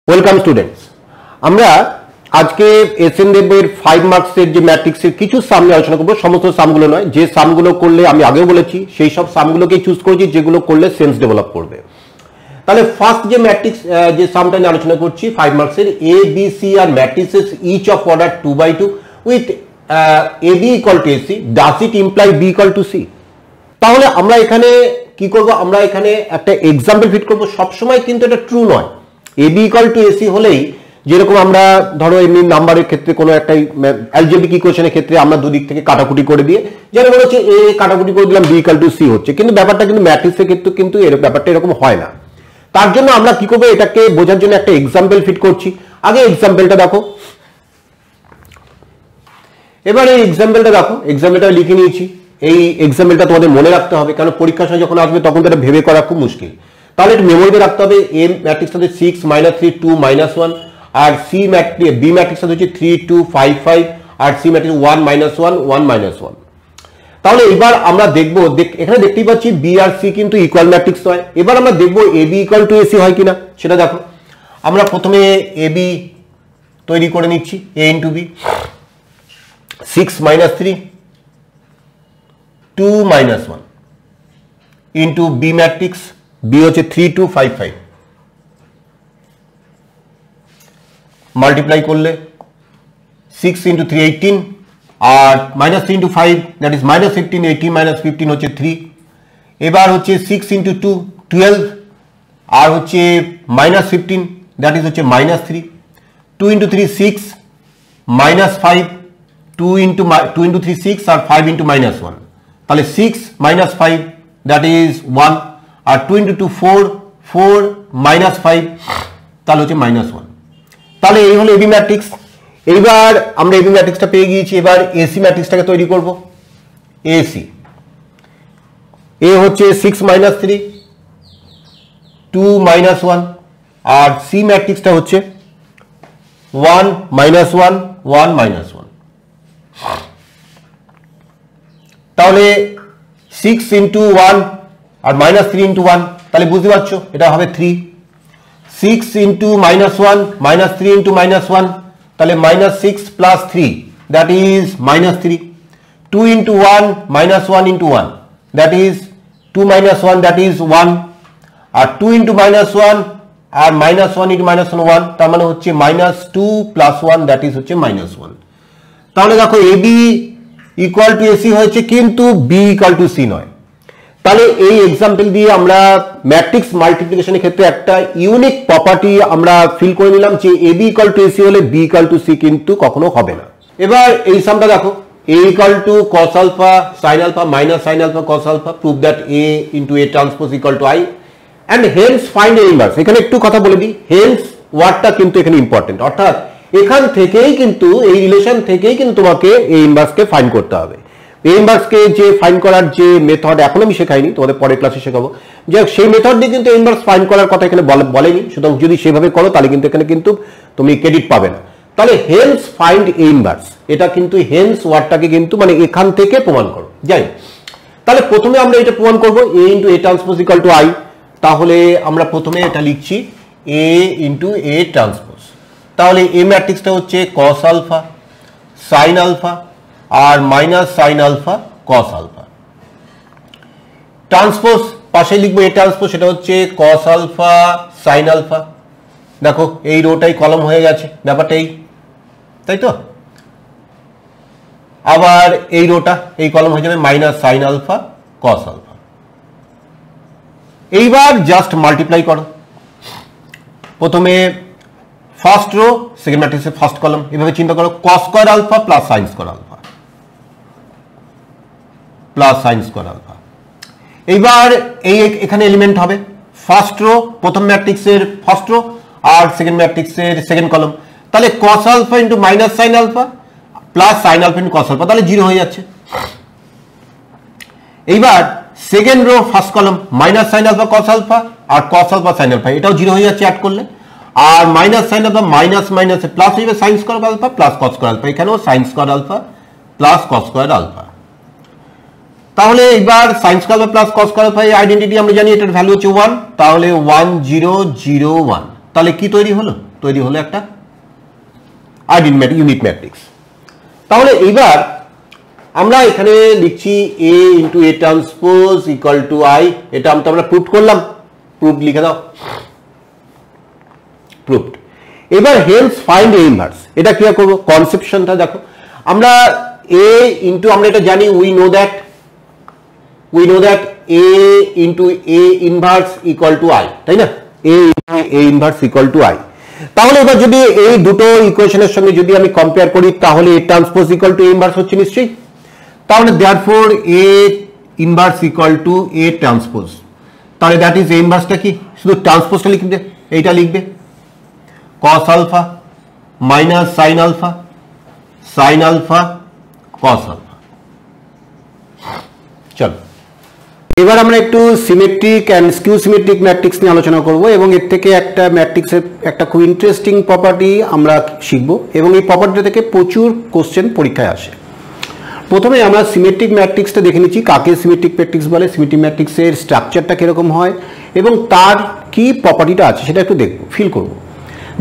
Welcome students, আমরা আজকে SN দেবের 5 মার্কসের যে ম্যাট্রিক্সের কিছু সাম নিয়ে আলোচনা করবো। সমস্ত সামগুলো নয়, যে সামগুলো করলে আমি আগেও বলেছি সেই সব সামগুলোকেই চুজ করেছি যেগুলো করলে সেন্স ডেভেলপ করবে। তাহলে ফার্স্ট যে ম্যাট্রিক্স যে সামটা নিয়ে আলোচনা করছি 5 মার্কসের, এ বি সি আর matrices each of order 2/2 with A B equal to A C, does it imply B equal to C. তাহলে আমরা এখানে কি করব, আমরা এখানে একটা এক্সাম্পল ফিট করব। সবসময় কিন্তু এটা ট্রু নয়। এ বি ইকুয়াল টু এসি হলেই, যেরকম আমরা ধরো এমনি নাম্বারের ক্ষেত্রে কোনো একটা অ্যালজেব্রিক ইকুয়েশনের ক্ষেত্রে আমরা দুদিক থেকে কাটাকুটি করে দিয়ে যেন মনে হচ্ছে এ কাটাকুটি করে দিলাম বি ইকুয়াল টু সি হচ্ছে, কিন্তু ব্যাপারটা কিন্তু ম্যাট্রিক্সের ক্ষেত্রে কিন্তু এর ব্যাপারটা এরকম হয় না। তার জন্য আমরা কি করবো, এটাকে বোঝার জন্য একটা এক্সাম্পল ফিট করছি। আগে এক্সাম্পলটা দেখো, এবার এই এক্সাম্পলটা দেখো, এক্সাম্পলটা লিখে নিয়েছি। এই এক্সাম্পলটা তোমাদের মনে রাখতে হবে, কারণ পরীক্ষার সময় যখন আসবে তখন এটা ভেবে করা খুব মুশকিল। তাহলে একটু মেমোরিতে রাখতে হবে। এ ম্যাট্রিক্সটা হচ্ছে 6 -3 2 -1, আর সি ম্যাট্রিক্স বি ম্যাট্রিক্সটা হচ্ছে 3 2 5 5, আর সি ম্যাট্রিক্স 1 -1 1 -1। তাহলে এবার আমরা দেখবো, এখানে দেখতেই পাচ্ছি বি আর সি কিন্তু ইকুয়াল ম্যাট্রিক্স হয়। এবার আমরা দেখবো এ বি ইকুয়াল টু এসি হয় কিনা সেটা দেখো। আমরা প্রথমে এ বি তৈরি করে নিচ্ছি, A into B. 6 -3 2 -1 into B matrix, B হচ্ছে 3 2 5 5, মাল্টিপ্লাই করলে 6 ইন্টু 3 18, আর -3 ইন্টু 5 দ্যাট ইজ -15, 18 - 15 হচ্ছে 3। এবার হচ্ছে 6 ইন্টু 2 12, আর হচ্ছে -15 দ্যাট ইজ হচ্ছে -3, 2 ইন্টু 3 6 -5, 2 ইন্টু 3 6, আর 5 ইন্টু -1, তাহলে 6 - 5 দ্যাট ইজ 1, আর 2 ইন্টু 2 4 4 -5 তাহলে হচ্ছে -1। তাহলে এই হলো এবি ম্যাট্রিক্স। এইবার আমরা এবি ম্যাট্রিক্সটা পেয়ে গিয়েছি। এবার এসি ম্যাট্রিক্সটাকে তৈরি করব। এসি, এ হচ্ছে 6 -3 2 -1, আর সি ম্যাট্রিক্সটা হচ্ছে 1 -1 1 -1। তাহলে 6 ইন্টু 1 আর -3 ইন্টু 1, তাহলে বুঝতে পারছো এটা হবে 3। 6 ইন্টু -1 -3 ইন্টু -1, তাহলে -6 plus 3 that is -3। 2 into 1 -1 into 1 that is 2 - 1 that is 1, আর 2 ইন্টু -1 আর -1 ইন্টু -1 তার মানে হচ্ছে -2 প্লাস 1 দ্যাট ইজ হচ্ছে -1। তাহলে দেখো এ বি ইকুয়াল টু এসি হয়েছে, কিন্তু বি ইকুয়াল টু সি নয়। তাহলে এই এক্সাম্পল দিয়ে আমরা ম্যাট্রিক্স মাল্টিপ্লিকেশনের ক্ষেত্রে একটা ইউনিক প্রপার্টি আমরা ফিল করে নিলাম যে A B equal to A C হলে বি ইকুয়াল টু সি কিন্তু কখনো হবে না। এবার এই সামটা দেখো, A equal to cos alpha sine alpha minus sine alpha cos alpha, prove that A into A transpose equal to I and hence find A inverse. এখানে একটু কথা বলে দিই, হেন্স ওয়ার্ডটা কিন্তু এখানে ইম্পর্টেন্ট, অর্থাৎ এখান থেকেই কিন্তু এই রিলেশন থেকেই কিন্তু তোমাকে এই ইনভার্সকে ফাইন্ড করতে হবে। এই ইনভার্সকে যে ফাইন্ড করার যে মেথড এখন আমি শেখাইনি, তোমাদের পরের ক্লাসে শেখাবো, যে সেই মেথড দিয়ে কিন্তু ইনভার্স ফাইন্ড করার কথা এখানে বলেনি। সুতরাং যদি সেভাবে করো তাহলে কিন্তু এখানে কিন্তু তুমি ক্রেডিট পাবে না। তাহলে হেন্স ফাইন্ড এ ইনভার্স, এটা কিন্তু হেন্স ওয়ার্ডটাকে কিন্তু মানে এখান থেকে প্রমাণ করো। যাই, তাহলে প্রথমে আমরা এটা প্রমাণ করবো A into A transpose equal to I. তাহলে আমরা প্রথমে এটা লিখছি এ ইন্টু এ ট্রান্সপোজ। তাহলে এ ম্যাট্রিক্সটা হচ্ছে কস আলফা সাইন আলফা আর minus sine alpha cos alpha. Transpose পাশে লিখবো এ ট্রান্সপোজ, সেটা হচ্ছে কস আলফা সাইন আলফা। দেখো এই রোটাই কলম হয়ে গেছে, ব্যাপারটা এই, তাই তো। আবার এই রোটা এই কলম হয়ে যাবে minus sine alpha cos alpha. এইবার জাস্ট মাল্টিপ্লাই করো। প্রথমে ফার্স্ট রো সেকেন্ড ম্যাট্রিক্সের ফার্স্ট কলম, এভাবে চিন্তা করো cos square alpha plus sine square alpha plus sine square alpha. এইবার এই এখানে এলিমেন্ট হবে ফার্স্ট রো, প্রথম ম্যাট্রিক্সের ফার্স্ট রো আর সেকেন্ড ম্যাট্রিক্সের সেকেন্ড কলম। তাহলে cos alpha into minus sine alpha plus sine alpha into cos alpha, তাহলে 0 হয়ে যাচ্ছে। এইবার second row first column minus sine alpha cos alpha আর কস আলফা সাইন আলফা, এটাও 0 হয়ে যাচ্ছে অ্যাড করলে। আর মাইনাস সাইন আলফা মাইনাস মাইনাসে প্লাস হয়ে যাবে sine square alpha plus cos square alpha, এখানেও sine square alpha plus cos square alpha. তাহলে এবার sine square alpha plus cos square alpha এই আইডেন্টিটি আমরা জানি, এটার ভ্যালু হচ্ছে 1, তাহলে 1 0 0 1। তাহলে কি তৈরি হলো? তৈরি হলো একটা ইউনিট ম্যাট্রিক্স। তাহলে এইবার আমরা এখানে লিখছি a into a transpose equal two i, এটা আমরা প্রুভ করলাম, প্রুভ লিখে দাও, প্রুভড। এবার হেন্স ফাইন্ড a ইনভার্স, এটা কি করব, কনসেপশনটা দেখো, আমরা a ইন্টু, আমরা এটা জানি, we know that a into a inverse equal two i, তাই না, a into a inverse equal two i। তাহলে এবার যদি এই দুটো ইকুয়েশনের সঙ্গে যদি আমি কম্পেয়ার করি তাহলে a transpose equal to a inverse হচ্ছে নিশ্চয়ই। তাহলে therefore a inverse equal to a transpose, তাহলে দ্যাট ইজ a ইনভার্সটা কি, শুধু ট্রান্সপোজটা লিখবে, এইটা লিখবে cos আলফা minus sine alpha, sine alpha cos alpha. চলো এবার আমরা একটু symmetric and skew symmetric matrix নিয়ে আলোচনা করব, এবং এর থেকে একটা ম্যাট্রিক্সের একটা খুব ইন্টারেস্টিং প্রপার্টি আমরা শিখব, এবং এই প্রপার্টিটা থেকে প্রচুর কোশ্চেন পরীক্ষায় আসে। প্রথমে আমরা সিমেট্রিক ম্যাট্রিক্সটা দেখে নিচ্ছি, কাকে সিমেট্রিক ম্যাট্রিক্স বলে, সিমেট্রিক ম্যাট্রিক্সের স্ট্রাকচারটা কীরকম হয় এবং তার কি প্রপার্টিটা আছে সেটা একটু দেখব, ফিল করব।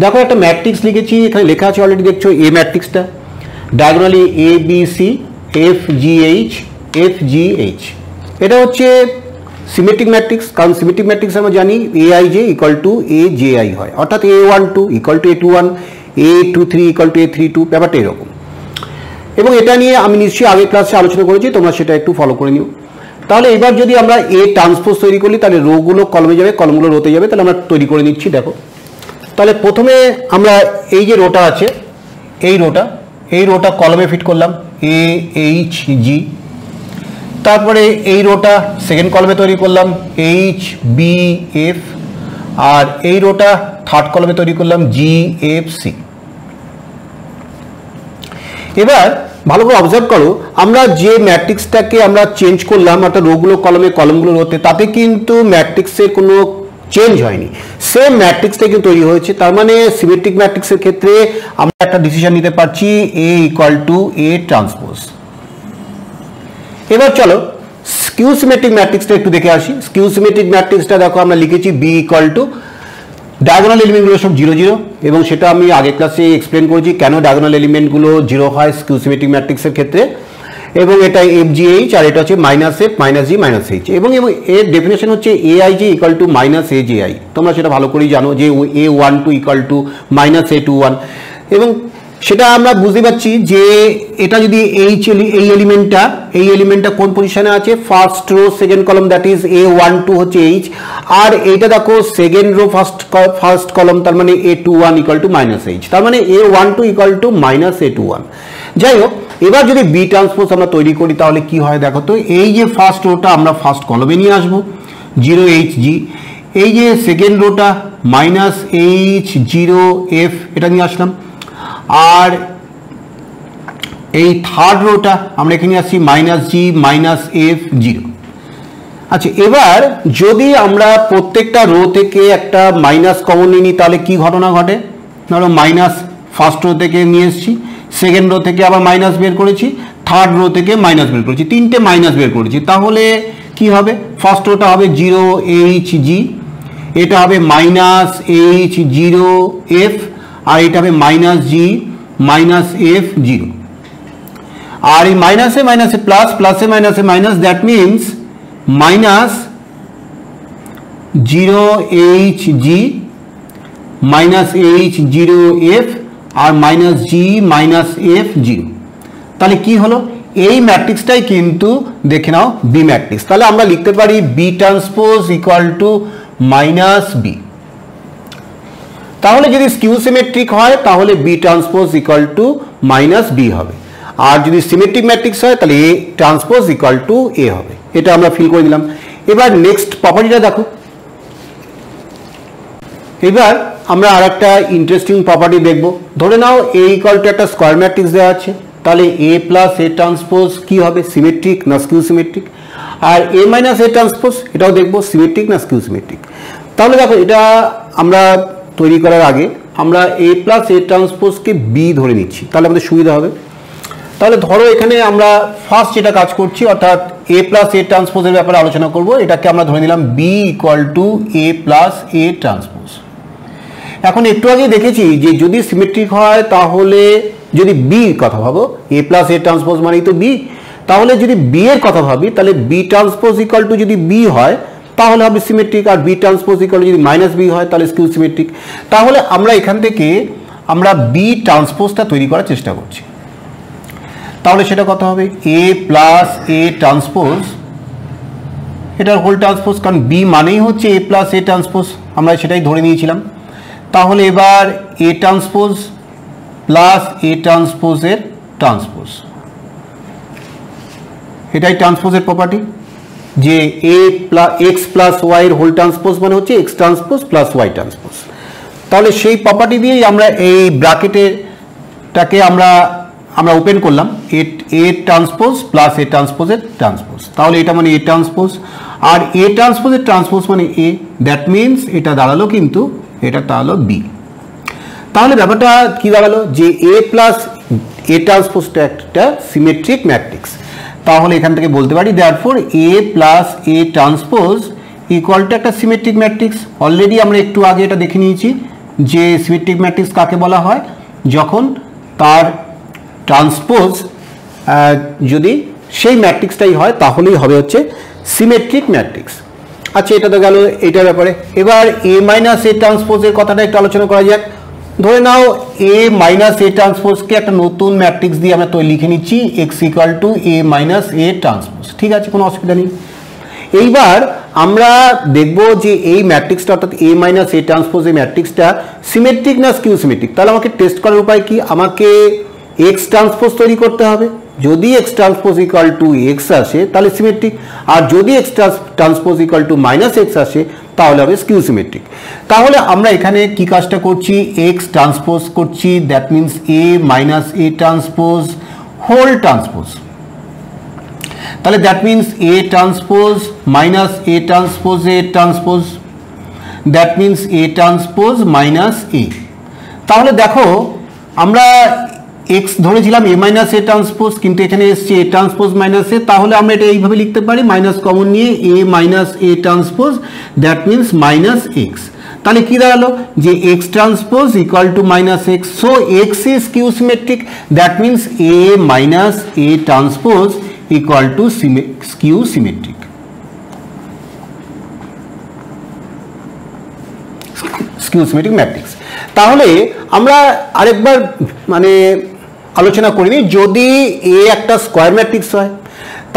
দেখো একটা ম্যাট্রিক্স লিখেছি, এখানে লেখা আছে অলরেডি, দেখছো এ ম্যাট্রিক্সটা, diagonally A B C F G H, এটা হচ্ছে সিমেট্রিক ম্যাট্রিক্স, কারণ সিমেট্রিক ম্যাট্রিক্স আমরা জানি A I J equal to A J I হয়, অর্থাৎ A12 equal to A21, A23 equal to A32, ব্যাপারটা এরকম। এবং এটা নিয়ে আমি নিশ্চয়ই আগের ক্লাসে আলোচনা করেছি, তোমরা সেটা একটু ফলো করে নিও। তাহলে এবার যদি আমরা এ ট্রান্সপোজ তৈরি করি তাহলে রোগুলো কলমে যাবে, কলমগুলো রোতে যাবে, তাহলে আমরা তৈরি করে নিচ্ছি। দেখো তাহলে প্রথমে আমরা এই যে রোটা আছে, এই রোটা কলমে ফিট করলাম এ এইচ জি, তারপরে এই রোটা সেকেন্ড কলমে তৈরি করলাম এইচ বি এফ, আর এই রোটা থার্ড কলমে তৈরি করলাম জি এফ সি। এবার ভালো করে অবজার্ভ করো, আমরা যে ম্যাট্রিক্সটাকে আমরা চেঞ্জ করলাম, অর্থাৎ রোগুলো কলমে কলমগুলো রোতে, তাতে কিন্তু ম্যাট্রিক্সের কোনো চেঞ্জ হয়নি, সেম ম্যাট্রিক্সটাই কিন্তু তৈরি হয়েছে। তার মানে সিমেট্রিক ম্যাট্রিক্সের ক্ষেত্রে আমরা একটা ডিসিশন নিতে পারছি এ ইকুয়াল টু এ ট্রান্সপোজ। এবার চলো স্কিউ সিমেট্রিক ম্যাট্রিক্সটা একটু দেখে আসি। স্কিউ সিমেট্রিক ম্যাট্রিক্সটা দেখো আমরা লিখেছি বি ইকুয়াল টু, ডায়াগোনাল এলিমেন্টগুলো সব 0 0, এবং সেটা আমি আগের ক্লাসে এক্সপ্লেন করেছি কেন ডায়াগোনাল এলিমেন্টগুলো 0 হয় স্কিউ সিমেট্রিক ম্যাট্রিক্সের ক্ষেত্রে, এবং এটা এফ জি এইচ আর এটা হচ্ছে minus F minus G minus H, এবং এর ডেফিনেশন হচ্ছে A I G equal to minus A J I. তোমরা সেটা ভালো করেই জানো যে A12 equal to minus A21, এবং সেটা আমরা বুঝতে পারছি যে এটা যদি এই এলিমেন্টটা কোন পজিশনে আছে, ফার্স্ট রো সেকেন্ড কলম, দ্যাট ইজ A12 হচ্ছে এইচ, আর এইটা দেখো সেকেন্ড রো ফার্স্ট কলম, তার মানে A21 equal to minus H, তার মানে A12 equal to minus A21। যাই হোক, এবার যদি বি ট্রান্সপোজ আমরা তৈরি করি তাহলে কি হয় দেখো তো, এই যে ফার্স্ট রোটা আমরা ফার্স্ট কলমে নিয়ে আসবো 0HG, এই যে second rota minus H 0F এটা নিয়ে আসলাম, আর এই থার্ড রোটা আমরা এখানে আসছি মাইনাস জি মাইনাস এফ 0। আচ্ছা, এবার যদি আমরা প্রত্যেকটা রো থেকে একটা মাইনাস কমন নিই তাহলে কি ঘটনা ঘটে, ধরো মাইনাস ফার্স্ট রো থেকে নিয়ে এসেছি, সেকেন্ড রো থেকে আবার মাইনাস বের করেছি, থার্ড রো থেকে মাইনাস বের করেছি, তিনটে মাইনাস বের করেছি, তাহলে কি হবে, ফার্স্ট রোটা হবে 0HG, এটা হবে মাইনাস এইচ 0F, আর এটা হবে মাইনাস জি মাইনাস এফ 0, আর এই মাইনাসে মাইনাসে প্লাস, প্লাসে মাইনাসে minus, that means minus 0HG minus H 0F আর মাইনাস জি মাইনাস এফ 0। তাহলে কি হলো, এই ম্যাট্রিক্সটাই কিন্তু দেখে নাও বি ম্যাট্রিক্স। তাহলে আমরা লিখতে পারি B transpose equal to minus B. তাহলে যদি স্কিউ সিমেট্রিক হয় তাহলে B transpose equal to minus B হবে, আর যদি সিমেট্রিক ম্যাট্রিক্স হয় তাহলে A transpose equal to A হবে। এটা আমরা ফিল করে দিলাম। এবার নেক্সট প্রপার্টিটা দেখো। এবার আমরা আর একটা ইন্টারেস্টিং প্রপার্টি দেখব। ধরে নাও এ ইকুয়াল টু একটা স্কোয়ার ম্যাট্রিক্স দেওয়া আছে, তাহলে এ প্লাস এ ট্রান্সপোজ কি হবে, সিমেট্রিক না স্কিউ সিমেট্রিক, আর এ মাইনাস এ ট্রান্সপোজ এটাও দেখবো সিমেট্রিক না স্কিউ সিমেট্রিক। তাহলে দেখো এটা আমরা তৈরি করার আগে আমরা এ প্লাস এ ট্রান্সপোজকে বি ধরে নিচ্ছি, তাহলে আমাদের সুবিধা হবে। তাহলে ধরো এখানে আমরা ফার্স্ট যেটা কাজ করছি, অর্থাৎ এ প্লাস এ ট্রান্সপোজের ব্যাপারে আলোচনা করব, এটাকে আমরা ধরে নিলাম B equal to A plus A transpose. এখন একটু আগে দেখেছি যে যদি সিমেট্রিক হয় তাহলে যদি বি কথা ভাবো এ প্লাস এ ট্রান্সপোজ মানেই তো বি, তাহলে যদি বি এর কথা ভাবি তাহলে বি ট্রান্সপোজ ইকুয়াল টু যদি বি হয় তাহলে হবে সিমেট্রিক, আর বি ট্রান্সপোজ ইকুয়াল টু যদি মাইনাস বি হয় তাহলে স্কিউ সিমেট্রিক। তাহলে আমরা এখান থেকে আমরা বি ট্রান্সপোজটা তৈরি করার চেষ্টা করছি। তাহলে সেটা কত হবে এ প্লাস এ ট্রান্সপোজ, এটার হোল ট্রান্সপোজ, কারণ বি মানেই হচ্ছে এ প্লাস এ ট্রান্সপোজ, আমরা সেটাই ধরে নিয়েছিলাম। তাহলে এবার এ ট্রান্সপোজ প্লাস এ ট্রান্সপোজের ট্রান্সপোজ, এটাই ট্রান্সপোজের প্রপার্টি যে A plus X plus Y এর হোল ট্রান্সপোজ মানে হচ্ছে X transpose plus Y transpose. তাহলে সেই প্রপার্টি দিয়েই আমরা এই ব্র্যাকেটেরটাকে আমরা ওপেন করলাম এ ট্রান্সপোজ প্লাস এ ট্রান্সপোজের ট্রান্সপোজ। তাহলে এটা মানে এ ট্রান্সপোজ, আর এ ট্রান্সপোজের ট্রান্সপোজ মানে এ, দ্যাট মিনস এটা দাঁড়ালো কিন্তু এটা দাঁড়ালো বি। তাহলে ব্যাপারটা কি দাঁড়ালো যে এ প্লাস এ ট্রান্সপোজটা একটা সিমেট্রিক ম্যাট্রিক্স। তাহলে এখান থেকে বলতে পারি therefore A plus A transpose equal two একটা সিমেট্রিক ম্যাট্রিক্স। অলরেডি আমরা একটু আগে এটা দেখে নিয়েছি যে সিমেট্রিক ম্যাট্রিক্স কাকে বলা হয়, যখন তার ট্রান্সপোজ যদি সেই ম্যাট্রিক্সটাই হয় তাহলেই হবে হচ্ছে সিমেট্রিক ম্যাট্রিক্স। আচ্ছা, এটা তো গেল এইটার ব্যাপারে। এবার এ মাইনাস এ ট্রান্সপোজের কথাটা একটু আলোচনা করা যাক। ধরে নাও এ মাইনাস এ ট্রান্সপোজকে একটা নতুন ম্যাট্রিক্স দিয়ে আমরা তো লিখে নিচ্ছি x equal to A minus A transpose, ঠিক আছে, কোনো অসুবিধা নেই। এইবার আমরা দেখব যে এই ম্যাট্রিক্সটা অর্থাৎ এ মাইনাস এ ট্রান্সপোজ এই ম্যাট্রিক্সটা সিমেট্রিক না স্কিউ সিমেট্রিক। তাহলে আমাকে টেস্ট করার উপায় কি, আমাকে এক্স ট্রান্সপোজ তৈরি করতে হবে। যদি x transpose equal to x আসে তাহলে সিমেট্রিক, আর যদি x transpose equal to minus x আসে তাহলে হবে স্কিউ সিমেট্রিক। তাহলে আমরা এখানে কি কাজটা করছি, এক্স ট্রান্সপোজ করছি, that means A minus A transpose whole transpose. তাহলে that means A transpose minus A transpose A transpose, that means A transpose minus A. তাহলে দেখো আমরা এক্স ধরেছিলাম এ মাইনাস এ ট্রান্সপোজ, কিন্তু এখানে এসছে এ ট্রান্সপোজ মাইনাস এ। তাহলে আমরা এটা এইভাবে লিখতে পারি মাইনাস কমন নিয়ে A minus A transpose that means minus X. তাহলে কি দাঁড়ালো যে X transpose equal to minus X, so X is skew symmetric, that means A minus A transpose equal to skew symmetric. Skew symmetric matrix. তাহলে আমরা আরেকবার মানে আলোচনা করিনি, যদি এ একটা স্কোয়ার ম্যাট্রিক্স হয়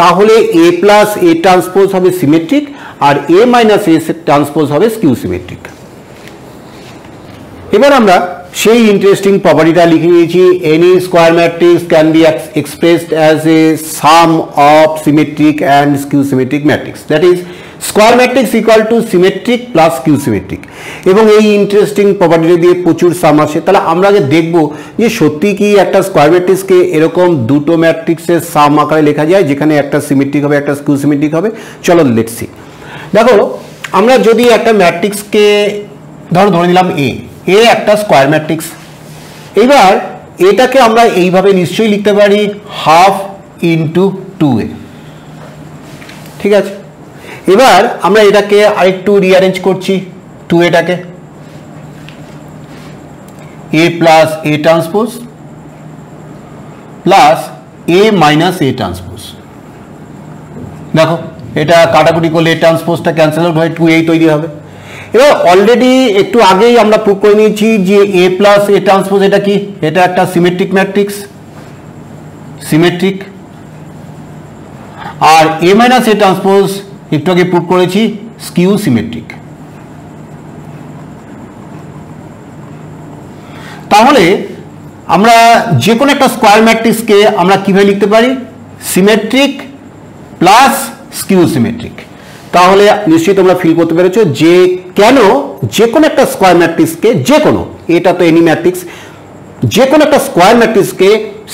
তাহলে এ প্লাস এ ট্রান্সপোজ হবে সিমেট্রিক, আর এ মাইনাস এ ট্রান্সপোজ হবে স্কিউ সিমেট্রিক। এবার আমরা সেই ইন্টারেস্টিং প্রপার্টিটা লিখে নিয়েছি, any square matrix can be expressed as a sum of symmetric and skew symmetric matrix, that is square matrix equal to symmetric plus skew symmetric. এবং এই interesting প্রপার্টিটা দিয়ে প্রচুর সাম আসে। তাহলে আমরা আগে দেখবো যে সত্যি কি একটা স্কোয়ার ম্যাট্রিক্সকে এরকম দুটো ম্যাট্রিক্সের সাম আকারে লেখা যায় যেখানে একটা সিমেট্রিক হবে একটা স্কিউ সিমেট্রিক হবে। চলো লেটস সি। দেখো আমরা যদি একটা ম্যাট্রিক্সকে ধরে নিলাম এ একটা স্কোয়ার ম্যাট্রিক্স, এবার এটাকে আমরা এইভাবে নিশ্চয়ই লিখতে পারি হাফ ইন্টু 2a, ঠিক আছে। এবার আমরা এটাকে আরেকটু রিঅ্যারেঞ্জ করছি 2aটাকে A plus A transpose plus A minus A transpose. দেখো এটা কাটাকুটি করলে এ ট্রান্সপোজটা ক্যান্সেল আউট হয়ে 2a তৈরি হবে। এবার অলরেডি একটু আগেই আমরা প্রুভ করে নিয়েছি যে এ প্লাস এ ট্রান্সপোজ এটা কি, এটা একটা সিমেট্রিক ম্যাট্রিক্স, সিমেট্রিক। আর এ মাইনাস এ ট্রান্সপোজ একটু আগে প্রুভ করেছি স্কিউ সিমেট্রিক। তাহলে আমরা যে কোনো একটা স্কোয়ার ম্যাট্রিক্সকে আমরা কিভাবে লিখতে পারি, সিমেট্রিক প্লাস স্কিউ সিমেট্রিক। তাহলে নিশ্চয়ই তোমরা ফিল করতে পেরেছো যে কেন যে কোনো একটা স্কোয়ার ম্যাট্রিক্সকে, যে কোনো, এটা তো এনি ম্যাট্রিক্স, যে কোনো একটা স্কোয়ার ম্যাট্রিক্সকে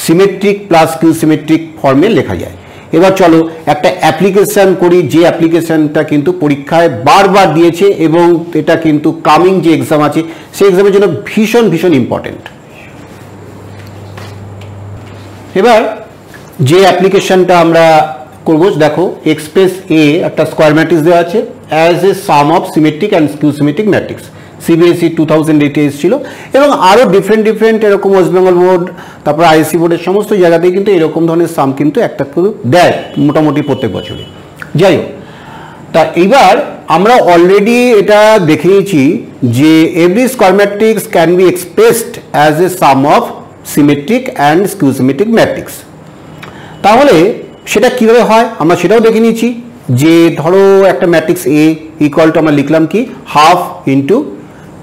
সিমেট্রিক প্লাস স্কিউ সিমেট্রিক ফর্মে লেখা যায়। এবার চলো একটা অ্যাপ্লিকেশন করি, যে অ্যাপ্লিকেশনটা কিন্তু পরীক্ষায় বারবার দিয়েছে এবং এটা কিন্তু কামিং যে এক্সাম আছে সেই এক্সামের জন্য ভীষণ ভীষণ ইম্পর্টেন্ট। এবার যে অ্যাপ্লিকেশনটা আমরা করবো, দেখো এক্সপ্রেস এ একটা স্কোয়ার ম্যাট্রিক্স দেওয়া আছে as a sum of symmetric and skew symmetric matrix. CBSE 2008 এসেছিল, এবং আরও ডিফারেন্ট এরকম ওয়েস্ট বেঙ্গল বোর্ড, তারপর আইসি বোর্ডের সমস্ত জায়গাতেই কিন্তু এরকম ধরনের সাম কিন্তু একটা করে দেয় মোটামুটি প্রত্যেক বছরে। যাই হোক, তা এইবার আমরা অলরেডি এটা দেখিয়েছি যে every square matrix can be expressed as a sum of symmetric and skew symmetric matrix. তাহলে সেটা কীভাবে হয় আমরা সেটাও দেখে নিয়েছি, যে ধরো একটা ম্যাট্রিক্স এ ইকুয়াল টু আমরা লিখলাম কি half into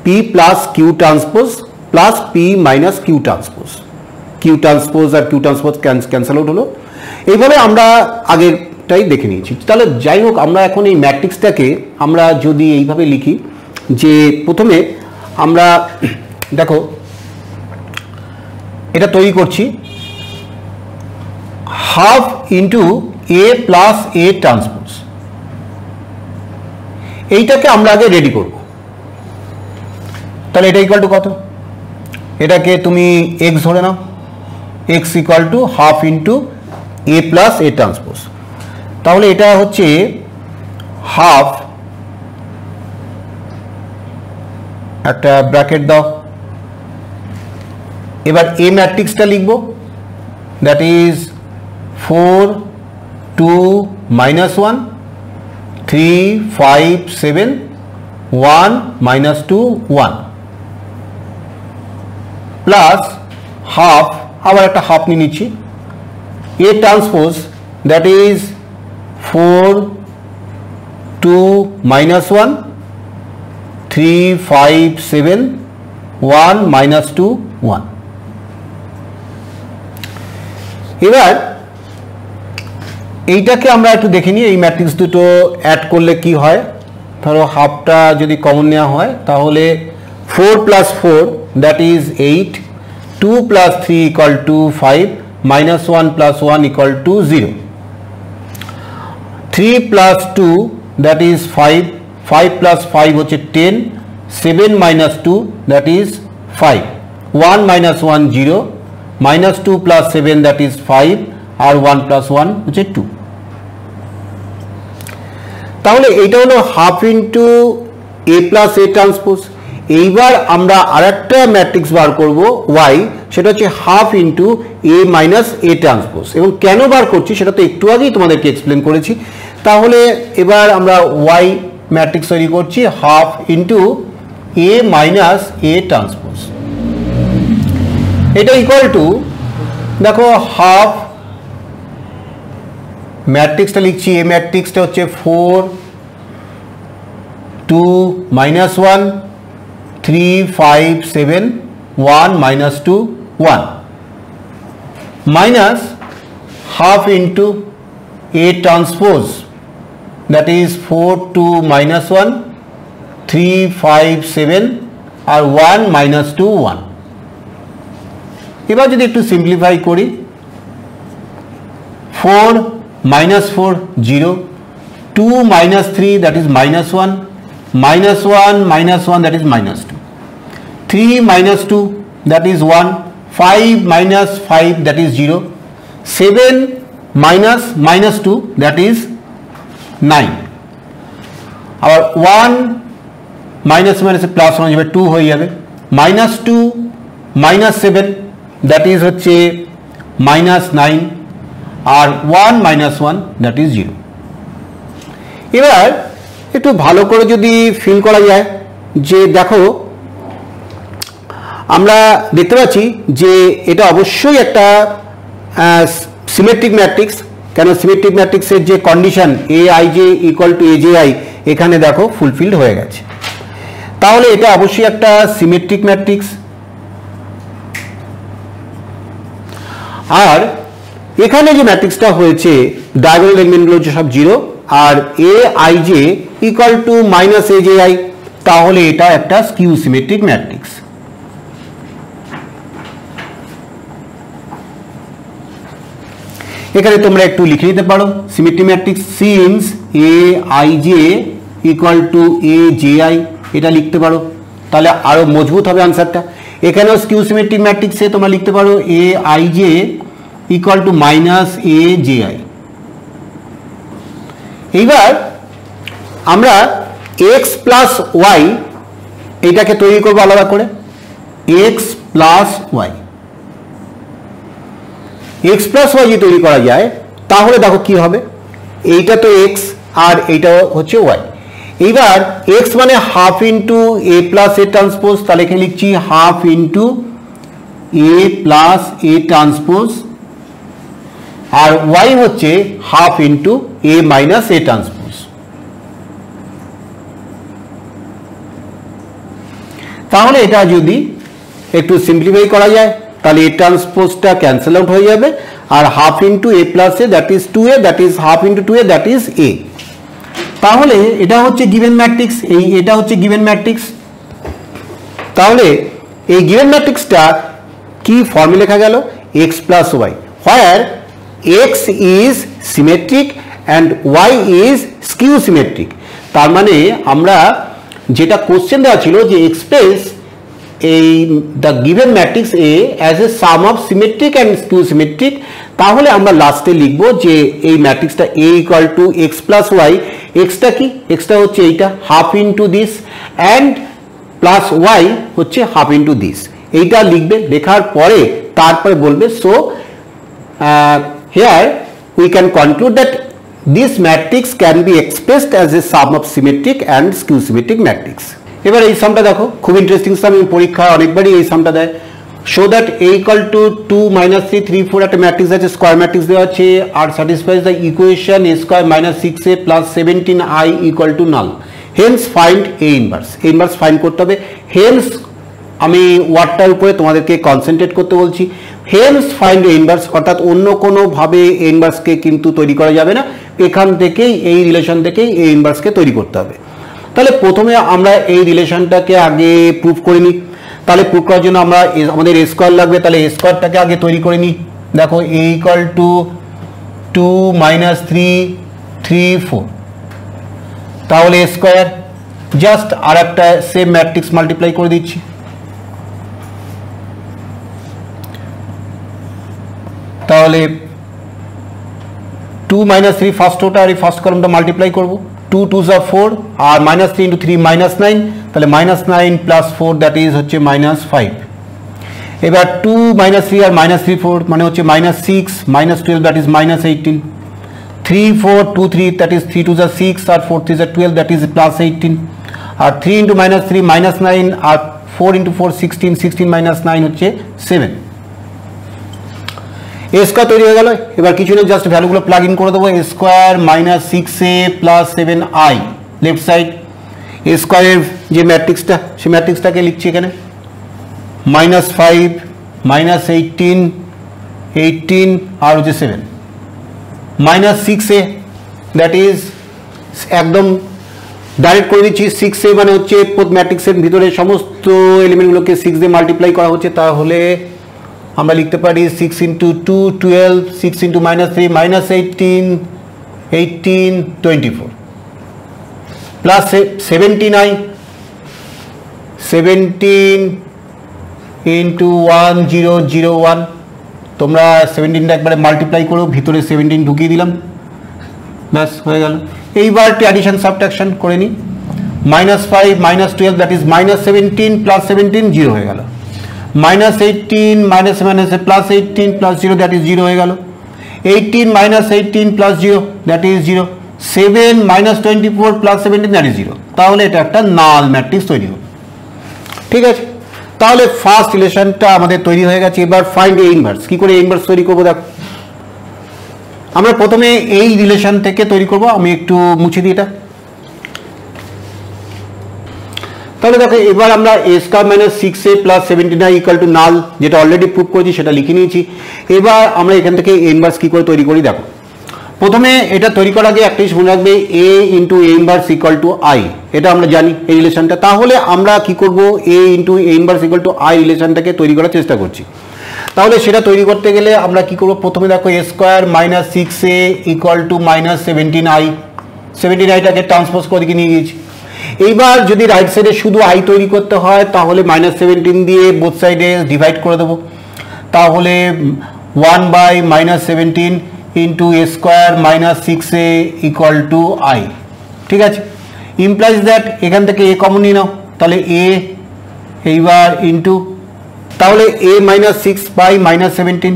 P plus Q transpose plus P minus Q transpose, Q transpose আর কিউ ট্রান্সপোজ ক্যান্সেল আউট হলো। এইভাবে আমরা আগেরটাই দেখে নিয়েছি। তাহলে যাই হোক, আমরা এখন এই ম্যাট্রিক্সটাকে আমরা যদি এইভাবে লিখি, যে প্রথমে আমরা দেখো এটা তৈরি করছি half into A plus A transpose, এইটাকে আমরা আগে রেডি করব। তাহলে এটা ইকুয়াল টু কত, এটাকে তুমি এক্স ধরে নাও, X equal to half into A plus A transpose. তাহলে এটা হচ্ছে হাফ, একটা ব্র্যাকেট দাও, এবার এ ম্যাট্রিক্সটা লিখব, দ্যাট ইজ 4 2 -1 3 5 7 1 -2 1 প্লাস হাফ, আবার একটা হাফ নিয়ে নিচ্ছি, এ ট্রান্সপোজ দ্যাট ইজ 4 2 -1 3 5 7 1 -2 1। এবার এইটাকে আমরা একটু দেখে নিই, এই ম্যাট্রিক্স দুটো অ্যাড করলে কি হয়। ধরো হাফটা যদি কমন নেওয়া হয় তাহলে 4 + 4 দ্যাট ইজ 8, 2 + 3 = 5, -1 + 1 = 0, 3 + 2 দ্যাট ইজ 5, 5 + 5 হচ্ছে 10, 7 - 2 দ্যাট ইজ 5, 1 - 1 0, -2 + 7 দ্যাট ইজ 5, আর 1 + 1 হচ্ছে 2। তাহলে এটা হলো half into A plus A transpose. এইবার আমরা আরেকটা ম্যাট্রিক্স বার করব ওয়াই, সেটা হচ্ছে half into A minus A transpose. এবং কেন বার করছি সেটা তো একটু আগেই তোমাদেরকে এক্সপ্লেন করেছি। তাহলে এবার আমরা ওয়াই ম্যাট্রিক্স তৈরি করছি half into A minus A transpose. এটা ইকুয়াল টু, দেখো হাফ ম্যাট্রিক্সটা লিখছি, এ ম্যাট্রিক্সটা হচ্ছে 4 2 -1 3 5 7 1 -2 1 minus half into A transpose that is 4 2 -1 3 5 7 আর 1 -2 1। এবার যদি একটু সিম্পলিফাই করি, 4 -4 0, 2 - 3 that is -1, -1 -1 that is -2, 3 - 2 that is 1, 5 - 5 that is 0, 7 - -2 that is 9, আবার 1 মাইনাস প্লাস 1 যাবে 2 হয়ে যাবে, -2 -7 দ্যাট ইজ হচ্ছে -9, আর 1 - 1 দ্যাট ইজ 0। এবার একটু ভালো করে যদি ফিল করা যায়, যে দেখো আমরা দেখতে পাচ্ছি যে এটা অবশ্যই একটা সিমেট্রিক ম্যাট্রিক্স। কেন সিমেট্রিক ম্যাট্রিক্সের যে condition A I J equal to A J I এখানে দেখো ফুলফিলড হয়ে গেছে। তাহলে এটা অবশ্যই একটা সিমেট্রিক ম্যাট্রিক্স। আর এখানে যে ম্যাট্রিক্সটা হয়েছে ডায়াগোনাল এলিমেন্টগুলো হচ্ছে সব 0, আর A I J equal to minus A J I, তাহলে এটা একটা স্কিউ সিমেট্রিক ম্যাট্রিক্স। এখানে তোমরা একটু লিখে নিতে পারো symmetric matrix since A I J equal to A J I, এটা লিখতে পারো, তাহলে আরো মজবুত হবে আনসারটা। এখানেও স্কিউ সিমেট্রিক ম্যাট্রিক্সে তোমরা লিখতে পারো এ I J equal to minus A J I. এইবার আমরা এক্স প্লাস ওয়াই এইটাকে তৈরি করবো আলাদা করে X plus Y. X plus Y যদি তৈরি করা যায় তাহলে দেখো কি হবে, এইটা তো এক্স আর এইটা হচ্ছে ওয়াই। এইবার এক্স মানে half into A plus A transpose, তাহলে এখানে লিখছি half into A plus A transpose, আর ওয়াই হচ্ছে half into A minus A transpose. তাহলে এটা যদি একটু সিম্পলিফাই করা যায় তাহলে এ ট্রান্সপোজটা ক্যান্সেল আউট হয়ে যাবে, আর half into A plus A that is 2a, that is half into 2a that is A. তাহলে এটা হচ্ছে গিভেন ম্যাট্রিক্স, এটা হচ্ছে গিভেন ম্যাট্রিক্স। তাহলে এই গিভেন ম্যাট্রিক্সটা কি ফর্মে লেখা গেল, X plus Y, where X is symmetric and Y is skew symmetric. তার মানে আমরা যেটা কোশ্চেন দেওয়া ছিল যে এক্সপ্রেস এই the given matrix A as a sum of symmetric and skew symmetric, তাহলে আমরা লাস্টে লিখবো যে এই ম্যাট্রিক্সটা A equal to X plus Y, এক্সটা কি, এক্সটা হচ্ছে এইটা half into this and plus Y হচ্ছে হাফ ইন্টু দিস। এইটা লিখবে, লেখার পরে তারপরে বলবে so here we can conclude that this matrix can be expressed as a sum of symmetric and skew symmetric matrix. এবার এই সামটা দেখো, খুব ইন্টারেস্টিং সাম, পরীক্ষায় অনেকবারই এই সামটা দেয়। Show that a equal two 2 - 3 3 4 একটা ম্যাট্রিক্স আছে, স্কোয়ার ম্যাট্রিক্স দেওয়া আছে, আর satisfies the equation a square minus 6a plus 17i equal to null, hence find A inverse. A inverse find করতে হবে, হেন্স আমি ওয়ার্ডটার উপরে তোমাদেরকে কনসেন্ট্রেট করতে বলছি, হেন্স ফাইন্ড এ ইনভার্স, অর্থাৎ অন্য কোনোভাবে এ ইনভার্সকে কিন্তু তৈরি করা যাবে না, এখান থেকেই এই রিলেশন থেকেই এ ইনভার্সকে তৈরি করতে হবে। তাহলে প্রথমে আমরা এই রিলেশনটাকে আগে প্রুফ করে নিই। তাহলে প্রুফ করার জন্য আমরা আমাদের এ স্কোয়ার লাগবে, তাহলে এ স্কোয়ারটাকে আগে তৈরি করে নিই। দেখো এ ইকুয়াল টু 2 - 3 3 4, তাহলে এ স্কোয়ার জাস্ট আর একটা সেম ম্যাট্রিক্স মাল্টিপ্লাই করে দিচ্ছি। তাহলে 2 - 3 ফার্স্ট ওটা আর এই ফার্স্ট কলামটা মাল্টিপ্লাই করবো, 2 2s are 4 আর -3 × 3 -9, তাহলে -9 + 4 দ্যাট ইজ হচ্ছে -5। এবার 2 - 3 আর -3 4 মানে হচ্ছে -6 -12 that is -18, 3 4 2 3 that is 3 2s are 6 আর 4 3s are 12 দ্যাট ইজ +18, আর 3 × -3 -9 আর 4 × 4 16 16 - 9 হচ্ছে 7। এ স্কোয়ার তৈরি হয়ে গেল। এবার কিছু নেই, জাস্ট ভ্যালুগুলো প্লাগ ইন করে দেবো, A square -6a + 7i left side. A স্কোয়ারের যে ম্যাট্রিক্সটা সেই ম্যাট্রিক্সটাকে লিখছি এখানে, -5 -18 18 আর হচ্ছে 7, -6a দ্যাট ইজ একদম ডাইরেক্ট করে দিচ্ছি, 6a মানে হচ্ছে ম্যাট্রিক্সের ভিতরে সমস্ত এলিমেন্টগুলোকে 6 দিয়ে মাল্টিপ্লাই করা হচ্ছে, তাহলে আমরা লিখতে পারি 6 × 2 12, 6 × -3 -18 18 24 প্লাস 17i 17 × 1001। তোমরা 17টা একবারে মাল্টিপ্লাই করো, ভিতরে 17 ঢুকিয়ে দিলাম, ব্যাস হয়ে গেল। এইবার অ্যাডিশন সাবট্রাকশন করে নিই, -5 -12 দ্যাট ইজ -17 + 17 0 হয়ে গেল, -18 -18 + 0 দ্যাট ইজ 0 হয়ে গেল, 18 -18 + 0 দ্যাট ইজ 0, 7 -24 + 17 দ্যাট ইজ 0। তাহলে এটা একটা নাল ম্যাট্রিক্স তৈরি হলো। ঠিক আছে, তাহলে ফার্স্ট রিলেশনটা আমাদের তৈরি হয়ে গেছে। এবার ফাইন্ড এ ইনভার্স। কি করে ইনভার্স তৈরি করবো দেখো, আমরা প্রথমে এই রিলেশন থেকে তৈরি করব, আমি একটু মুছে দিই এটা। তাহলে দেখো এবার আমরা a² - 6a + 17i = নাল, যেটা অলরেডি প্রুভ করেছি সেটা লিখে নিয়েছি। এবার আমরা এখান থেকে a ইনভার্স কি করে তৈরি করি দেখো। প্রথমে এটা তৈরি করার আগে একটা জিনিস মনে রাখবে, a × a ইনভার্স = i, এটা আমরা জানি এই রিলেশনটা। তাহলে আমরা কি করব, a × a ইনভার্স = i রিলেশনটাকে তৈরি করার চেষ্টা করছি। তাহলে সেটা তৈরি করতে গেলে আমরা কি করব, প্রথমে দেখো a² - 6a = -17i, 17iটাকে ট্রান্সপোজ করে দিকে নিয়ে গিয়েছি। এইবার যদি রাইট সাইডে শুধু i তৈরি করতে হয় তাহলে -17 দিয়ে বোথ সাইডে ডিভাইড করে দেবো, তাহলে 1/-17 × a² - 6a = i। ঠিক আছে, ইমপ্লাইজ দ্যাট এখান থেকে a কমন নিয়ে নাও, তাহলে এ এইবার ইন্টু তাহলে এ মাইনাস 6 বাই মাইনাস 17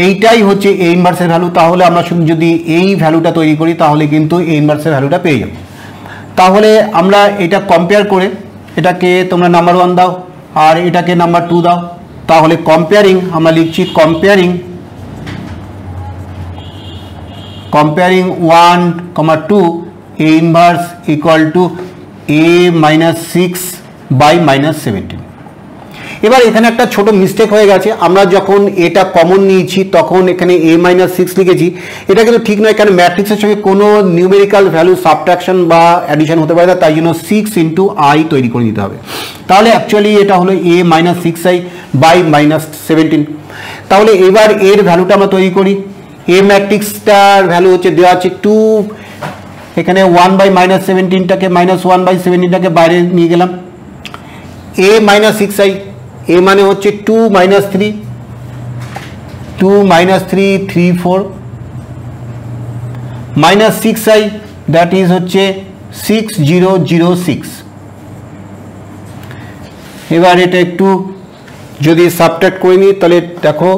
এইটাই হচ্ছে এ ইনভার্সের ভ্যালু। তাহলে আমরা শুধু যদি এই ভ্যালুটা তৈরি করি তাহলে কিন্তু এ ইনভার্সের ভ্যালুটা পেয়ে যাব। তাহলে আমরা এটা কম্পেয়ার করে এটাকে তোমরা নাম্বার 1 দাও আর এটাকে নাম্বার 2 দাও। তাহলে কম্পেয়ারিং আমরা লিখছি comparing 1, 2 A inverse equal to A minus 6 by minus 17। এবার এখানে একটা ছোট মিস্টেক হয়ে গেছে, আমরা যখন এটা কমন নিয়েছি তখন এখানে a মাইনাস 6 লিখেছি, এটা কিন্তু ঠিক নয়, কারণ ম্যাট্রিক্সের সঙ্গে কোনো নিউমেরিক্যাল ভ্যালু সাবট্রাকশন বা অ্যাডিশন হতে পারে না, তাই জন্য 6 ইন্টু আই তৈরি করে নিতে হবে। তাহলে অ্যাকচুয়ালি এটা হলো a minus 6i by minus 17। তাহলে এবার এর ভ্যালুটা আমরা তৈরি করি। a ম্যাট্রিক্সটার ভ্যালু হচ্ছে দেওয়া আছে 2, এখানে 1 বাই মাইনাস 17টাকে মাইনাস 1 বাই 17টাকে বাইরে নিয়ে গেলাম। a মাইনাস 6i, a মানে হচ্ছে 2 minus 3, 2 minus 3 3 4 minus 6i that is হচ্ছে 6006। এবার এটা একটু যদি সাবট্রাক্ট করে নিই তাহলে দেখো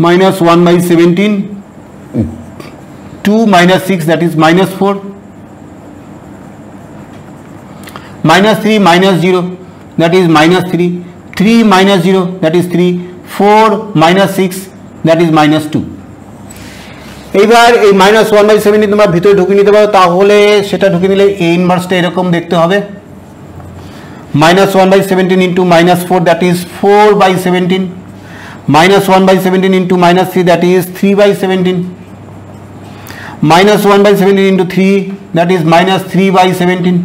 minus 1 by 17, 2 minus 6 that is minus 4, minus 3 minus 0 that is minus 3, 3 minus 0 that is 3, 4 minus 6 that is minus 2। এইবার এই মাইনাস 1 বাই 17 তোমরা ভিতরে ঢুকিয়ে নিতে পারো, তাহলে সেটা ঢুকিয়ে নিলে এই ইনভার্সটা এরকম দেখতে হবে, minus 1 by 17 into minus 4 that is 4 by 17, minus 1 by 17 into minus 3 that is 3 by 17, minus 1 by 17 into 3 that is minus 3 by 17,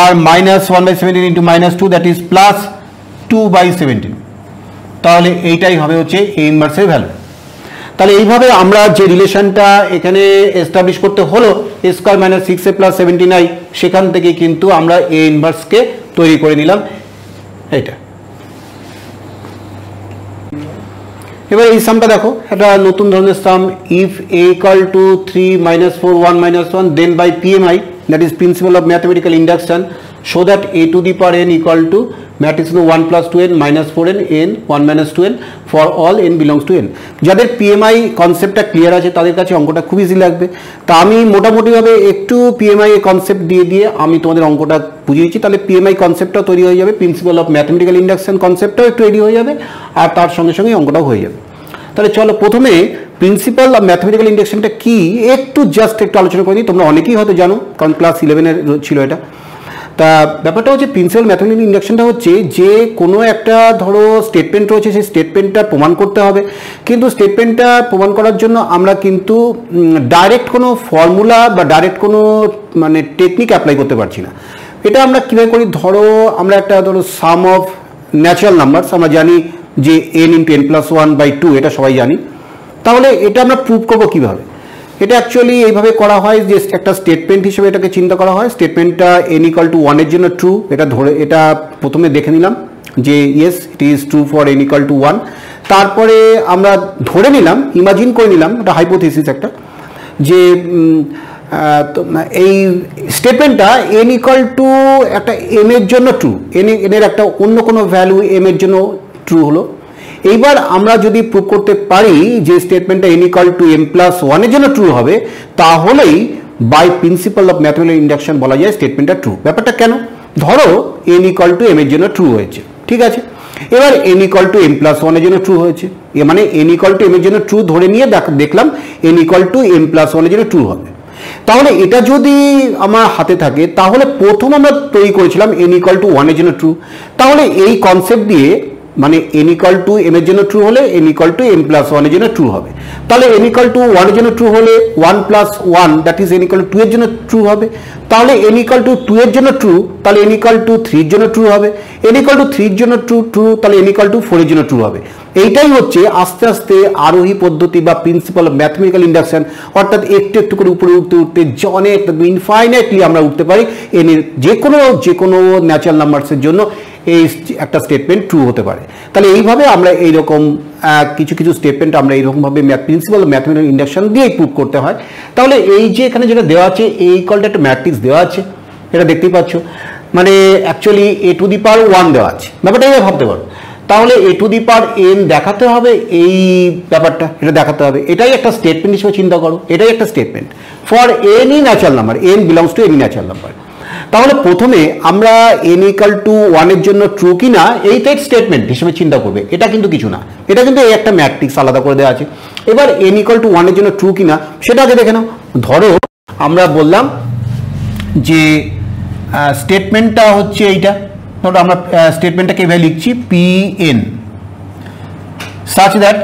আর minus 1 by 17 into minus 2 that is plus 2 by 17। তাহলে এইটাই হবে হচ্ছে এ ইনভার্সের ভ্যালু। তাহলে এইভাবে আমরা যে রিলেশনটা এখানে এস্টাবলিশ করতে হলো এ square minus 6a plus 17i, সেখান থেকে কিন্তু আমরা এ ইনভার্সকে তৈরি করে নিলাম এইটা। এবার এই সামটা দেখো, একটা নতুন ধরনের sum, if a equal to 3 minus 4 1 minus 1 then by PMI, that is principle of mathematical induction, so that a to the power n equal to matrix 1 plus 2n minus 4n n 1 minus 2n for all n belongs to n। যাদের PMI কনসেপ্টটা clear আছে তাদের কাছে অঙ্কটা খুব easy লাগবে। তা আমি মোটামুটিভাবে একটু PMI এর কনসেপ্ট দিয়ে আমি তোমাদের অঙ্কটা বুঝিয়েছি, তাহলে PMI কনসেপ্টটাও তৈরি হয়ে যাবে, প্রিন্সিপাল অফ ম্যাথমেটিক্যাল ইন্ডাকশন কনসেপ্টটাও একটু রেডি হয়ে যাবে, আর তার সঙ্গে সঙ্গে অঙ্কটাও হয়ে যাবে। তাহলে চলো প্রথমে প্রিন্সিপাল অফ ম্যাথমেটিক্যাল ইন্ডাকশনটা কি একটু আলোচনা করে দিই। তোমরা অনেকেই হয়তো জানো, কারণ ক্লাস 11-এর ছিল এটা। তা ব্যাপারটা হচ্ছে প্রিন্সিপাল ম্যাথমেটিক্যাল ইন্ডাকশনটা হচ্ছে যে কোনো একটা ধরো স্টেটমেন্ট রয়েছে, সেই স্টেটমেন্টটা প্রমাণ করতে হবে, কিন্তু স্টেটমেন্টটা প্রমাণ করার জন্য আমরা কিন্তু ডাইরেক্ট কোনো ফর্মুলা বা ডাইরেক্ট কোনো মানে টেকনিক অ্যাপ্লাই করতে পারছি না। এটা আমরা কীভাবে করি, আমরা একটা সাম অফ ন্যাচারাল নাম্বারস আমরা জানি যে n ইন্টু n প্লাস 1/2, এটা সবাই জানি। তাহলে এটা আমরা প্রুভ করবো কীভাবে? এটা অ্যাকচুয়ালি এইভাবে করা হয় যে একটা স্টেটমেন্ট হিসেবে এটাকে চিন্তা করা হয়। স্টেটমেন্টটা n ইকুয়াল টু 1 এর জন্য ট্রু, এটা প্রথমে দেখে নিলাম যে yes it is true for n equal to 1। তারপরে আমরা ধরে নিলাম, ইমাজিন করে নিলাম, এটা হাইপোথিসিস একটা, যে এই স্টেটমেন্টটা n ইকুয়াল টু একটা m এর জন্য ট্রু, n এর একটা অন্য কোনো ভ্যালু m এর জন্য ট্রু হলো। এইবার আমরা যদি প্রুভ করতে পারি যে স্টেটমেন্টটা n equal to m plus 1 এর জন্য ট্রু হবে, তাহলেই by principle of mathematical induction বলা যায় স্টেটমেন্টটা ট্রু। ব্যাপারটা কেন? ধরো n ইকুয়াল টু m এর জন্য ট্রু হয়েছে, ঠিক আছে। এবার n equal to m plus 1 এর জন্য ট্রু হয়েছে, মানে n ইকুয়াল টু m এর জন্য ট্রু ধরে নিয়ে দেখলাম n equal to m plus 1 এর জন্য ট্রু হবে। তাহলে এটা যদি আমার হাতে থাকে, তাহলে প্রথম আমরা তৈরি করেছিলাম n ইকুয়াল টু 1 এর জন্য ট্রু। তাহলে এই কনসেপ্ট দিয়ে মানে n ইকুয়াল টু m এর জন্য ট্রু হলে n equal to m plus 1 এর জন্য ট্রু হবে। তাহলে n ইকুয়াল টু 1 এর জন্য ট্রু হলে 1 plus 1 that is n equal two 2 এর জন্য ট্রু হবে। তাহলে n ইকুয়াল টু 2 এর জন্য ট্রু, তাহলে n ইকুয়াল টু 3 এর জন্য ট্রু হবে। n ইকুয়াল টু 3 এর জন্য ট্রু, তাহলে n ইকুয়াল টু 4 এর জন্য ট্রু হবে। এইটাই হচ্ছে আস্তে আস্তে আরোহী পদ্ধতি বা প্রিন্সিপাল অফ ম্যাথমেটিক্যাল ইন্ডাকশন, অর্থাৎ একটু একটু করে উপরে উঠতে অনেক ইনফাইনাইটলি আমরা উঠতে পারি n এর যে কোনো ন্যাচারাল নাম্বারসের জন্য এই একটা স্টেটমেন্ট ট্রু হতে পারে। তাহলে এইভাবে আমরা এইরকম কিছু স্টেটমেন্ট আমরা এইরকমভাবে প্রিন্সিপাল অফ ম্যাথমেটিক্যাল ইন্ডাকশন দিয়ে প্রুভ করতে হয়। তাহলে এই যে এখানে যেটা দেওয়া আছে, এই ইকুয়ালটা একটা ম্যাট্রিক্স দেওয়া আছে, এটা দেখতেই পাচ্ছ। মানে অ্যাকচুয়ালি এ টু দি পাওয়ার 1 দেওয়া আছে, ব্যাপারটা এইভাবে ভাবতে পারো। তাহলে এ টু দি পাওয়ার n দেখাতে হবে, এই ব্যাপারটা এটা দেখাতে হবে, এটাই একটা স্টেটমেন্ট হিসেবে চিন্তা করো, এটাই একটা statement for any natural number, n belongs to any natural number. তাহলে প্রথমে আমরা n ইকাল টু 1 এর জন্য ট্রু কি না এইটাই স্টেটমেন্ট হিসেবে চিন্তা করবে, এটা কিন্তু কিছু না, এটা কিন্তু এই একটা ম্যাট্রিক্স আলাদা করে দেওয়া আছে। এবার n ইকাল টু 1 এর জন্য ট্রু কি না সেটা আগে দেখে নাও। ধরো আমরা বললাম যে স্টেটমেন্টটা হচ্ছে এইটা, ধরো আমরা স্টেটমেন্টটাকে এভাবে লিখছি pn such that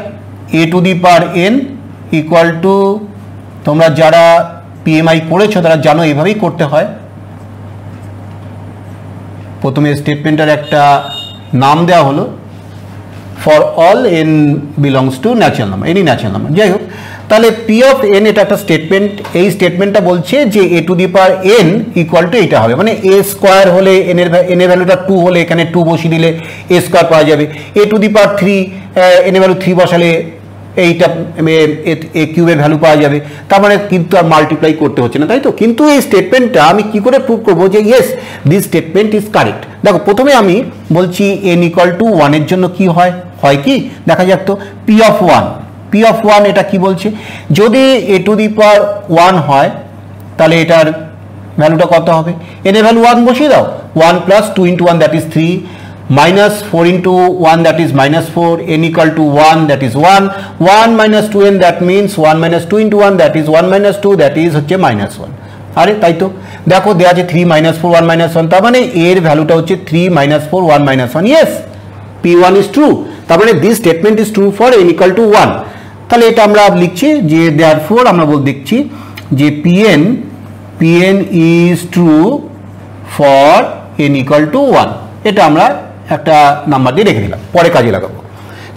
a to the power n equal two, তোমরা যারা PMI করেছো তারা জানো এইভাবেই করতে হয়। প্রথমে স্টেটমেন্টের একটা নাম দেওয়া হলো for all n belongs to natural number, any natural number, যাই হোক। তাহলে p অফ n এটা একটা স্টেটমেন্ট, এই স্টেটমেন্টটা বলছে যে a to the power n equal two এটা হবে, মানে a স্কোয়ার হলে n এর ভ্যালুটা 2 হলে এখানে 2 বসিয়ে দিলে a স্কোয়ার পাওয়া যাবে, a to the power 3 n এর ভ্যালু 3 বসালে এইটা এ কিউবের ভ্যালু পাওয়া যাবে, তার মানে কিন্তু আর মাল্টিপ্লাই করতে হচ্ছে না, তাই তো। কিন্তু এই স্টেটমেন্টটা আমি কি করে প্রুভ করবো যে yes this statement is correct? দেখো প্রথমে আমি বলছি n ইকুয়াল টু 1 এর জন্য কি হয়, হয় কি দেখা যাক তো, p অফ 1, p অফ 1 এটা কি বলছে, যদি a টু দি পাওয়ার 1 হয় তাহলে এটার ভ্যালুটা কত হবে, n এর ভ্যালু 1 বসিয়ে দাও, 1 plus 2 into 1 that is 3, minus 4 into 1 that is minus 4, n equal to 1 that is 1, 1 minus 2n that means 1 minus 2 into 1 that is 1 minus 2 that is হচ্ছে minus 1। আরে তাই তো, দেখো দেওয়া আছে 3 minus 4 1 minus 1, তার মানে এর ভ্যালুটা হচ্ছে 3 minus 4 1 minus 1, yes p1 is true, তার মানে this statement is true for n equal to 1। তাহলে এটা আমরা লিখছি যে therefore আমরা দেখছি যে pn is true for n equal to 1, এটা আমরা একটা নাম্বার দিয়ে রেখে দিলাম, পরে কাজে লাগাবো,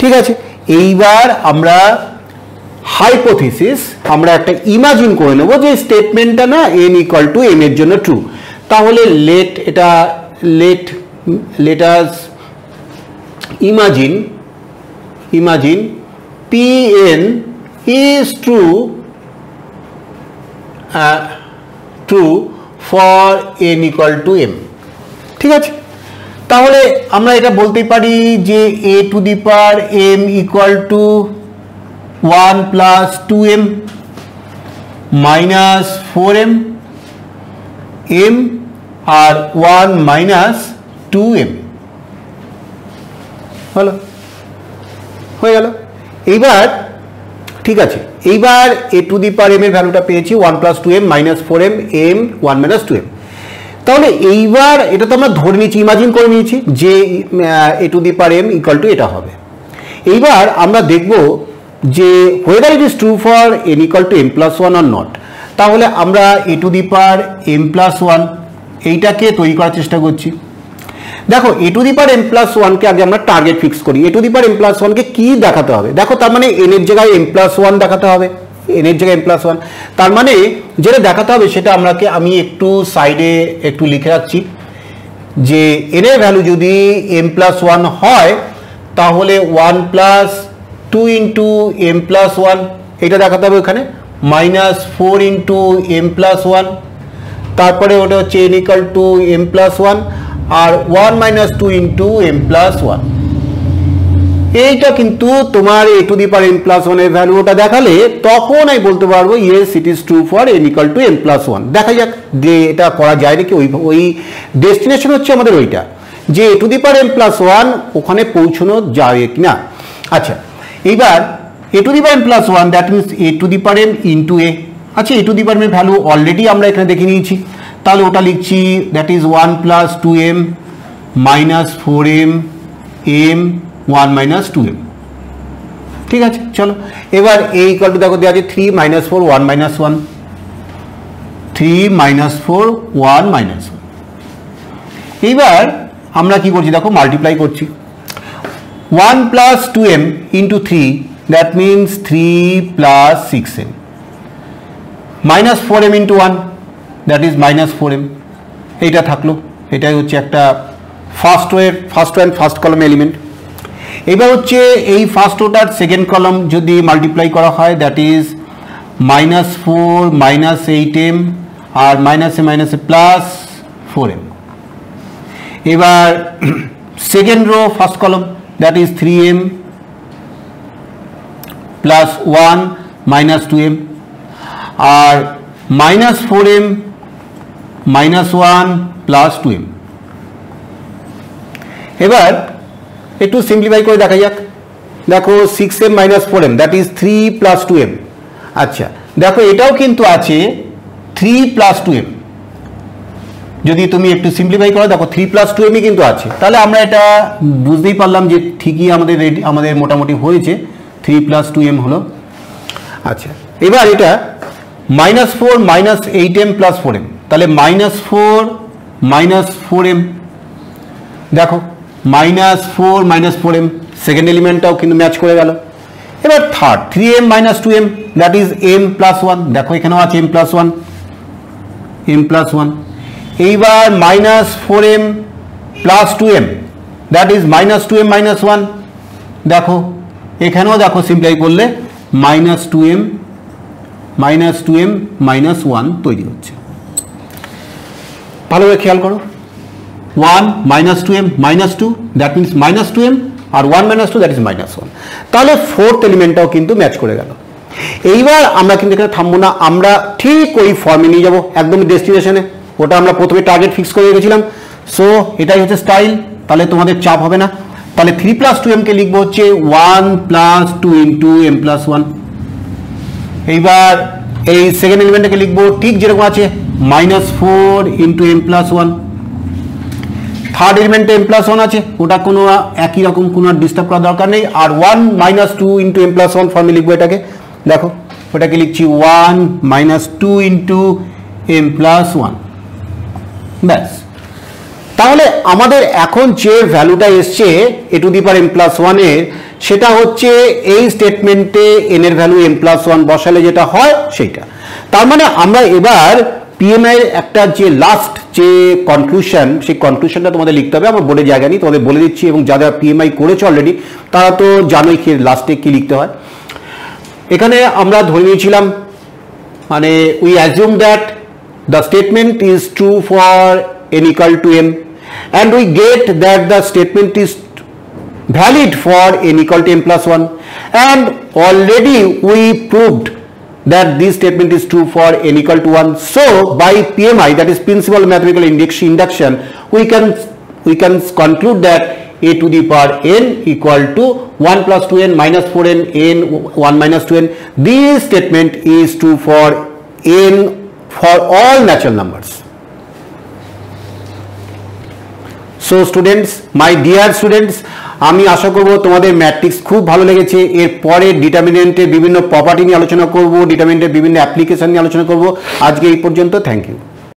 ঠিক আছে। এইবার আমরা হাইপোথিসিস, আমরা একটা ইমাজিন করে নেব যে স্টেটমেন্টটা না n ইকুয়াল টু n এর জন্য ট্রু। তাহলে let us imagine pn is true for n equal to m, ঠিক আছে। তাহলে আমরা এটা বলতে পারি যে a to the power m equal to 1 plus 2m minus 4m m আর 1 মাইনাস 2m, হলো, হয়ে গেল। এইবার ঠিক আছে, এইবার a to the power m এর ভ্যালুটা পেয়েছি 1 plus 2m minus 4m m 1 minus 2m। তাহলে এইবার এটা তো আমরা ধরে নিয়েছি, ইমাজিন করে নিয়েছি যে a to the power m equal two এটা হবে। এইবার আমরা দেখব যে whether it is true for n equal to m plus 1 or not। তাহলে আমরা a to the power m plus 1 এইটাকে তৈরি করার চেষ্টা করছি। দেখো a to the power m plus 1 কে আগে আমরা টার্গেট ফিক্স করি, a to the power m plus 1 কে কি দেখাতে হবে, দেখো তার মানে n এর জায়গায় m plus 1 দেখাতে হবে, n এর জায়গায় m plus 1, তার মানে যেটা দেখাতে হবে সেটা আমি একটু সাইডে একটু লিখে রাখছি যে n এর ভ্যালু যদি m plus 1 হয় তাহলে 1 প্লাস 2 ইন্টু m plus 1 এটা দেখাতে হবে ওখানে, মাইনাস 4 ইন্টু m plus 1, তারপরে ওটা হচ্ছে n equal to m plus 1 আর 1 মাইনাস 2 ইন্টু m plus 1। এইটা কিন্তু তোমার a to the power m plus 1 এর ভ্যালু ওটা দেখালে তখন আমি বলতে পারবো yes it is true for n equal to m plus 1। দেখা যাক যে এটা করা যায় নাকি, ওই ডেস্টিনেশন হচ্ছে আমাদের ওইটা যে a to the power m plus 1 ওখানে পৌঁছানো যাবে কিনা। আচ্ছা এইবার a to the power m plus 1 that means a to the power m into a। আচ্ছা a to the power m এর ভ্যালু অলরেডি আমরা এখানে দেখে নিয়েছি, তাহলে ওটা লিখছি that is 1 plus 2m minus 4m m 1 minus 2m, ঠিক আছে। চলো এবার a ইকুয়াল টু দেখো দেওয়া আছে 3 মাইনাস 4 1 মাইনাস 1, 3 মাইনাস 4 1 মাইনাস 1। এইবার আমরা কি করছি দেখো মাল্টিপ্লাই করছি, 1 plus 2m into 3 that means 3 plus 6m minus 4m into 1 that is minus 4m, এইটা থাকলো, এটাই হচ্ছে একটা ফার্স্ট ওয়ান ফার্স্ট কলম এলিমেন্ট। এবার হচ্ছে এই ফার্স্ট ওটার সেকেন্ড কলম যদি মাল্টিপ্লাই করা হয় that is minus 4 minus 8m আর মাইনাসে মাইনাসে প্লাস 4m, এবার second row first column, that is 3m plus 1 minus 2m, আর minus 4m minus 1 plus 2m। এবার একটু সিম্পলিফাই করে দেখা যাক। দেখো 6m minus 4m that is 3 plus 2m। আচ্ছা দেখো এটাও কিন্তু আছে 3 প্লাস 2m, যদি তুমি একটু সিম্পলিফাই করো দেখো 3 প্লাস 2m কিন্তু আছে, তাহলে আমরা এটা বুঝতেই পারলাম যে ঠিকই আমাদের মোটামুটি হয়েছে 3 প্লাস 2m হলো। আচ্ছা এবার এটা minus 4 minus 8m plus 4m, তাহলে মাইনাস 4 মাইনাস 4m, দেখো মাইনাস 4 মাইনাস 4m, সেকেন্ড এলিমেন্টটাও কিন্তু ম্যাচ করে গেল। এবার third 3m minus 2m that is m plus 1, দেখো এখানেও আছে m প্লাস 1, m প্লাস 1। এইবার minus 4m plus 2m that is minus 2m minus 1, দেখো এখানেও দেখো সিম্পলিফাই করলে minus 2m minus 2m minus 1 তৈরি হচ্ছে। ভালোভাবে খেয়াল করো, 1 minus 2m minus 2 that means minus 2m, আর 1 মাইনাস 2 দ্যাট ইজ মাইনাস 1, তাহলে ফোর্থ এলিমেন্টটাও কিন্তু ম্যাচ করে গেল। এইবার আমরা কিন্তু এখানে থামবো না, আমরা ঠিক ওই ফর্মে নিয়ে যাবো একদমই ডেস্টিনেশনে, ওটা আমরা প্রথমে টার্গেট ফিক্স করে রেখেছিলাম। সো এটাই হচ্ছে স্টাইল, তাহলে তোমাদের চাপ হবে না। তাহলে 3 প্লাস 2m কে লিখবো হচ্ছে 1 প্লাস 2 ইন্টু m প্লাস 1। এইবার এই সেকেন্ড এলিমেন্টটাকে লিখবো ঠিক যেরকম আছে minus 4 into m plus 1। Third এলিমেন্টে m প্লাস 1 আছে, ওটা কোনো একই রকম কোনো ডিস্টার্ব করার দরকার নেই। আর 1 মাইনাস 2 ইন্টু m প্লাস 1 ফর্মে লিখবো এটাকে, দেখো ওটাকে লিখছি 1 মাইনাস 2 ইন্টু m প্লাস 1, ব্যাস। তাহলে আমাদের এখন যে ভ্যালুটা এসছে a to the power m plus 1 এর, সেটা হচ্ছে এই স্টেটমেন্টে n এর ভ্যালু m প্লাস 1 বসালে যেটা হয় সেইটা। তার মানে আমরা এবার পিএমআই এর একটা যে লাস্ট যে কনক্লুশন, সেই কনক্লুশনটা তোমাদের লিখতে হবে। আমার বোর্ডে জায়গা নেই, তোমাদের বলে দিচ্ছি, এবং যারা পিএমআই করেছে অলরেডি তারা তো জানোই কি লাস্টে কি লিখতে হয়। এখানে আমরা ধরে নিয়েছিলাম, মানে we assume that the statement is true for n equal to m, and we get that the statement is valid for n equal to m plus 1, and already we proved that this statement is true for n equal to 1. So by PMI, that is principal mathematical induction, we can conclude that a to the power n equal to 1 plus 2n minus 4n n 1 minus 2n. This statement is true for n for all natural numbers. So students, my dear students, আমি আশা করব তোমাদের matrix খুব ভালো লেগেছে। এর পরে ডিটারমিনেন্টের বিভিন্ন property নিয়ে আলোচনা করব, ডিটারমিনেন্টের বিভিন্ন অ্যাপ্লিকেশন নিয়ে আলোচনা করব। আজকে এই পর্যন্ত, থ্যাংক ইউ।